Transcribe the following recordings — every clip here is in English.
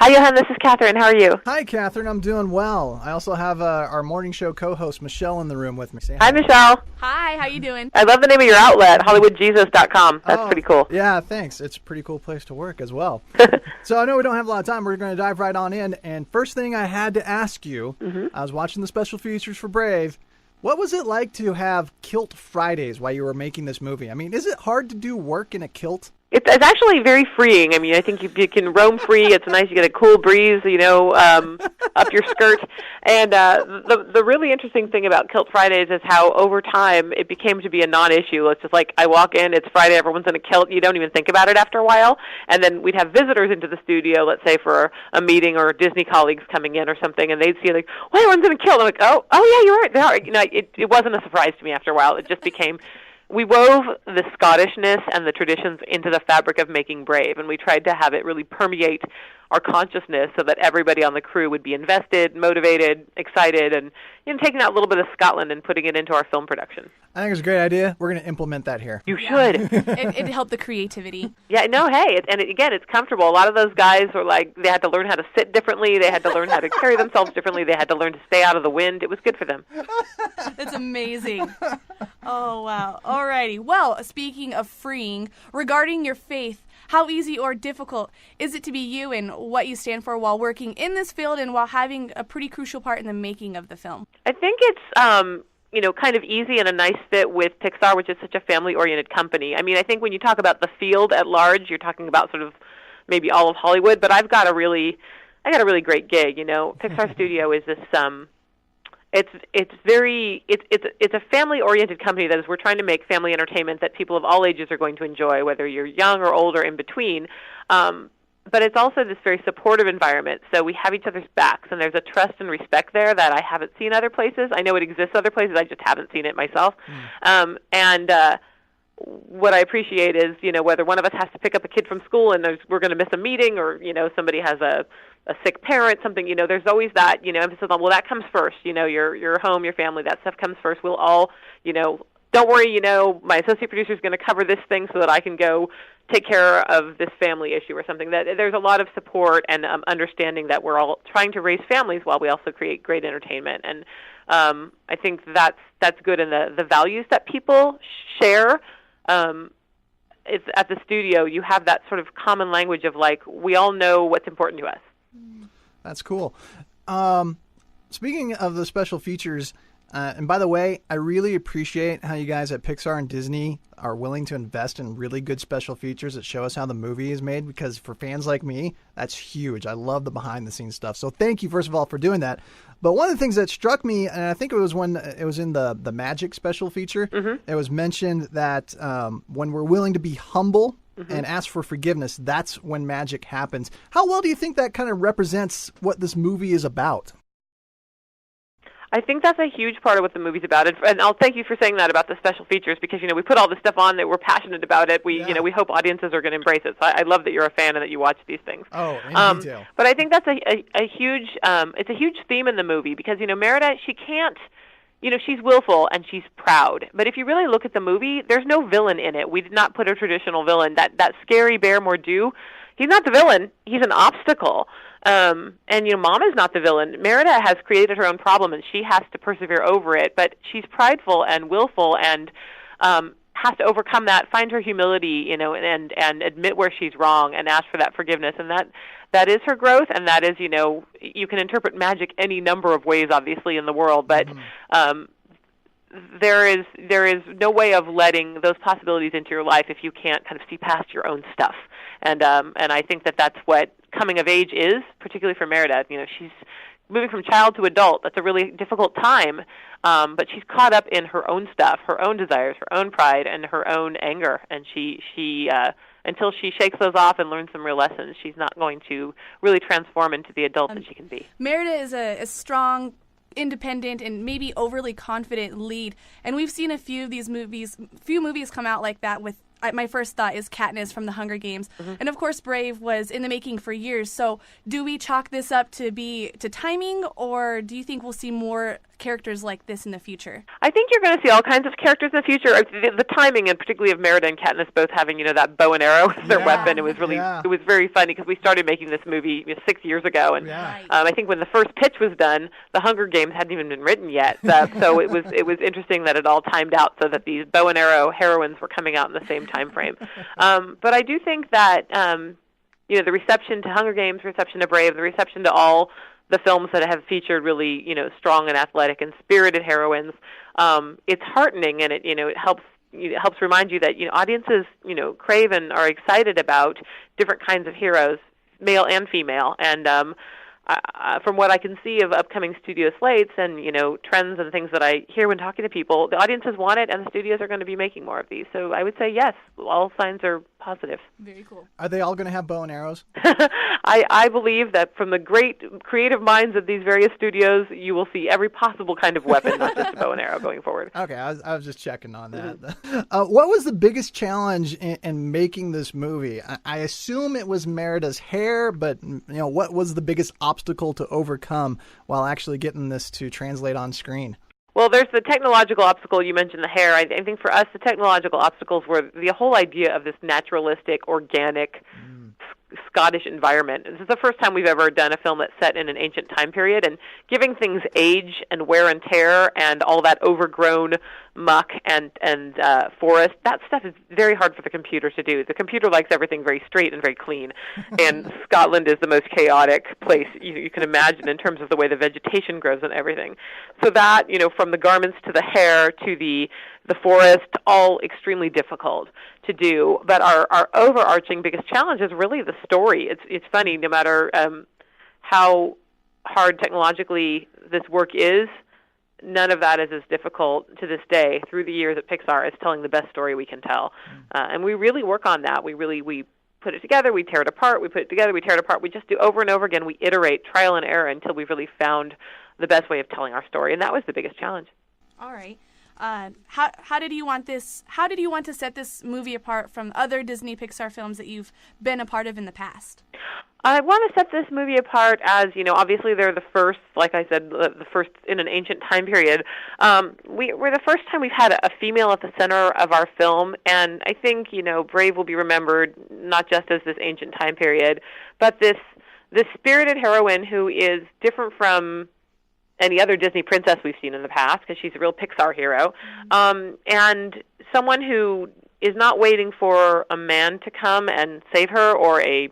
Hi, Johan. This is Katherine. How are you? Hi, Katherine. I'm doing well. I also have our morning show co-host, Michelle, in the room with me. Say hi, Michelle. Hi, how you doing? I love the name of your outlet, HollywoodJesus.com. That's pretty cool. Yeah, thanks. It's a pretty cool place to work as well. So I know we don't have a lot of time. We're going to dive right on in. And first thing I had to ask you, I was watching the special features for Brave. What was it like to have Kilt Fridays while you were making this movie? I mean, is it hard to do work in a kilt? It's actually very freeing. I mean, I think you can roam free. It's nice. You get a cool breeze, up your skirt. And the really interesting thing about Kilt Fridays is how over time it became to be a non-issue. It's just like I walk in, it's Friday, everyone's in a kilt. You don't even think about it after a while. And then we'd have visitors into the studio, let's say for a meeting or Disney colleagues coming in or something, and they'd see like, well, everyone's in a kilt. I'm like, oh yeah, you're right. They are. It wasn't a surprise to me after a while. It just became. We wove the Scottishness and the traditions into the fabric of making Brave, and we tried to have it really permeate our consciousness so that everybody on the crew would be invested, motivated, excited, and taking that little bit of Scotland and putting it into our film production. I think it's a great idea. We're going to implement that here. You should. It helped the creativity. Yeah, no, hey, again, it's comfortable. A lot of those guys were like, they had to learn how to sit differently. They had to learn how to carry themselves differently. They had to learn to stay out of the wind. It was good for them. That's amazing. Oh, wow. Alrighty. Well, speaking of freeing, regarding your faith, how easy or difficult is it to be you and what you stand for while working in this field and while having a pretty crucial part in the making of the film? I think it's, kind of easy and a nice fit with Pixar, which is such a family-oriented company. I mean, I think when you talk about the field at large, you're talking about sort of maybe all of Hollywood, but I got a really great gig. Pixar Studio is this, it's a family-oriented company that is, we're trying to make family entertainment that people of all ages are going to enjoy, whether you're young or old or in between. But it's also this very supportive environment, so we have each other's backs, and there's a trust and respect there that I haven't seen other places. I know it exists other places, I just haven't seen it myself. What I appreciate is, whether one of us has to pick up a kid from school and we're going to miss a meeting, or, somebody has a sick parent, something, there's always that, emphasis on, well, that comes first, your home, your family, that stuff comes first. We'll all, don't worry, my associate producer is going to cover this thing so that I can go take care of this family issue or something. That there's a lot of support and understanding that we're all trying to raise families while we also create great entertainment. And I think that's good, and the values that people share. It's at the studio, you have that sort of common language of like, we all know what's important to us. That's cool. Speaking of the special features, and by the way, I really appreciate how you guys at Pixar and Disney are willing to invest in really good special features that show us how the movie is made, because for fans like me, that's huge. I love the behind-the-scenes stuff. So thank you, first of all, for doing that. But one of the things that struck me, and I think it was when it was in the Magic special feature, it was mentioned that when we're willing to be humble and ask for forgiveness, that's when magic happens. How well do you think that kind of represents what this movie is about? I think that's a huge part of what the movie's about, and I'll thank you for saying that about the special features, because we put all this stuff on that we're passionate about it. We we hope audiences are going to embrace it. So I love that you're a fan and that you watch these things. Oh, in detail. But I think that's a huge it's a huge theme in the movie, because Merida, she can't. She's willful and she's proud. But if you really look at the movie, there's no villain in it. We did not put a traditional villain. That scary Bear Mordew, he's not the villain. He's an obstacle. Mom is not the villain. Merida has created her own problem, and she has to persevere over it. But she's prideful and willful, and has to overcome that, find her humility, and admit where she's wrong and ask for that forgiveness. And that is her growth, and that is, you can interpret magic any number of ways, obviously, in the world, but there is no way of letting those possibilities into your life if you can't kind of see past your own stuff. And I think that's what coming of age is, particularly for Merida. She's moving from child to adult. That's a really difficult time, but she's caught up in her own stuff, her own desires, her own pride, and her own anger. And she until she shakes those off and learns some real lessons, she's not going to really transform into the adult that she can be. Merida is a strong, independent, and maybe overly confident lead, and we've seen a few movies come out like that. With my first thought is Katniss from the Hunger Games, and of course Brave was in the making for years. So do we chalk this up to timing, or do you think we'll see more characters like this in the future? I think you're going to see all kinds of characters in the future. The timing, and particularly of Merida and Katniss both having, that bow and arrow as their weapon, it was really, it was very funny because we started making this movie 6 years ago, and I think when the first pitch was done, the Hunger Games hadn't even been written yet. So it was interesting that it all timed out so that these bow and arrow heroines were coming out in the same time frame. But I do think that the reception to Hunger Games, reception to Brave, the reception to all the films that have featured really, strong and athletic and spirited heroines, it's heartening, and it helps remind you that audiences crave and are excited about different kinds of heroes, male and female, and from what I can see of upcoming studio slates and trends and things that I hear when talking to people, the audiences want it, and the studios are going to be making more of these. So I would say yes, all signs are positive. Very cool. Are they all going to have bow and arrows? I believe that from the great creative minds of these various studios, you will see every possible kind of weapon, not just a bow and arrow, going forward. Okay, I was just checking on that. What was the biggest challenge in making this movie? I assume it was Merida's hair, but what was the biggest obstacle to overcome while actually getting this to translate on screen? Well, there's the technological obstacle. You mentioned the hair. I think for us, the technological obstacles were the whole idea of this naturalistic, organic, Scottish environment. This is the first time we've ever done a film that's set in an ancient time period, and giving things age and wear and tear and all that overgrown muck and forest, that stuff is very hard for the computer to do. The computer likes everything very straight and very clean, and Scotland is the most chaotic place you can imagine in terms of the way the vegetation grows and everything. So that, from the garments to the hair to the forest, all extremely difficult to do. But our overarching biggest challenge is really the story. It's funny, no matter how hard technologically this work is, none of that is as difficult to this day through the years at Pixar as telling the best story we can tell. And we really work on that. We put it together, we tear it apart, we put it together, we tear it apart. We just do over and over again. We iterate, trial and error, until we've really found the best way of telling our story. And that was the biggest challenge. All right. How did you want to set this movie apart from other Disney Pixar films that you've been a part of in the past? I want to set this movie apart as, obviously they're the first, like I said, the first in an ancient time period. We're the first time we've had a female at the center of our film, and I think, Brave will be remembered not just as this ancient time period, but this spirited heroine who is different from any other Disney princess we've seen in the past, because she's a real Pixar hero, and someone who is not waiting for a man to come and save her, or a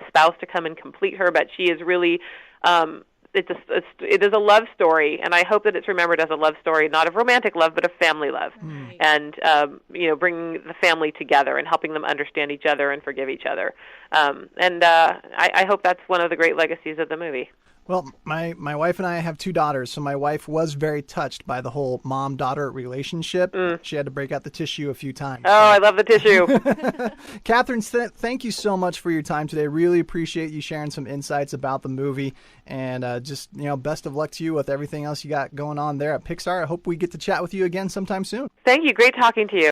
spouse to come and complete her, but she is really it is a love story, and I hope that it's remembered as a love story, not of romantic love, but of family love, and bringing the family together and helping them understand each other and forgive each other, and I hope that's one of the great legacies of the movie. Well, my wife and I have 2 daughters, so my wife was very touched by the whole mom-daughter relationship. She had to break out the tissue a few times. Oh, I love the tissue. Katherine, thank you so much for your time today. Really appreciate you sharing some insights about the movie, and just best of luck to you with everything else you got going on there at Pixar. I hope we get to chat with you again sometime soon. Thank you. Great talking to you.